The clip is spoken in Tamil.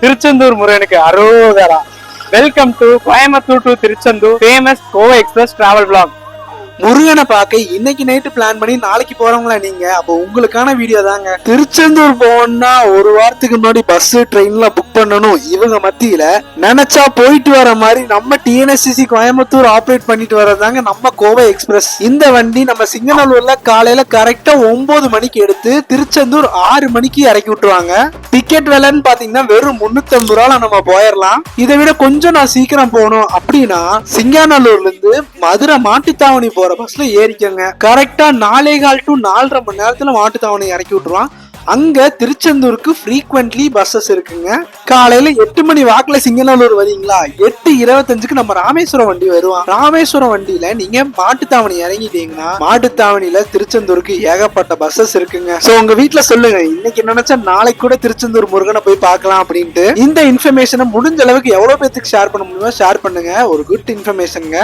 திருச்செந்தூர் முருகனுக்கு அரோகரா. Welcome to Coimbatore to Tiruchendur famous Goa express travel vlog. முருகனை பார்க்க இன்னைக்கு நைட்டு பிளான் பண்ணி நாளைக்கு போறவங்களா நீங்க? அப்போ உங்களுக்கான வீடியோ தாங்க. திருச்செந்தூர் போகணும்னா ஒரு வாரத்துக்கு முன்னாடி பஸ் ட்ரெயின்ல புக் பண்ணணும். இவங்க மத்தியில நினைச்சா போயிட்டு வர மாதிரி நம்ம டிஎன்எஸ்சிசி கோயம்புத்தூர் ஆப்ரேட் பண்ணிட்டு வரதாங்க நம்ம கோவை எக்ஸ்பிரஸ். இந்த வண்டி நம்ம சிங்கநல்லூர்ல காலையில கரெக்டா 9 மணிக்கு எடுத்து திருச்செந்தூர் 6 மணிக்கு இறக்கி விட்டுருவாங்க. டிக்கெட் விலைன்னு பாத்தீங்கன்னா வெறும் 350 ரூபால நம்ம போயிடலாம். இதை விட கொஞ்சம் நான் சீக்கிரம் போகணும் அப்படின்னா சிங்கநல்லூர்ல இருந்து மதுரை மாட்டுத்தாவணி போற பஸ்ல ஏறிக்கங்க. கரெக்டா 4.25 to 4.5 மணி நேரத்துல மாட்டுத்தாவணி இறக்கி விட்டுருவான். அங்க திருச்செந்தூருக்கு ஃப்ரீக்வென்ட்லி பஸ்ஸஸ் இருக்குங்க. காலையில 8 மணி வாக்குல சிங்கநல்லூர் வரீங்களா, 8:25க்கு நம்ம ராமேஸ்வரம் வண்டி வருவான். ராமேஸ்வரம் வண்டியில நீங்க மாட்டுத்தாவணி இறங்கிட்டீங்கன்னா மாட்டுத்தாவணியில திருச்செந்தூருக்கு ஏகப்பட்ட பஸ்ஸஸ் இருக்குங்க. சோ உங்க வீட்டுல சொல்லுங்க, இன்னைக்கு நினைச்சா நாளைக்கு கூட திருச்செந்தூர் முருகனை போய் பார்க்கலாம் அப்படின்ட்டு. இந்த இன்ஃபர்மேஷனை முடிஞ்ச அளவுக்கு எவ்வளவு பேருக்கு ஷேர் பண்ண முடியுமோ ஷேர் பண்ணுங்க. ஒரு குட் இன்ஃபர்மேஷனுங்க.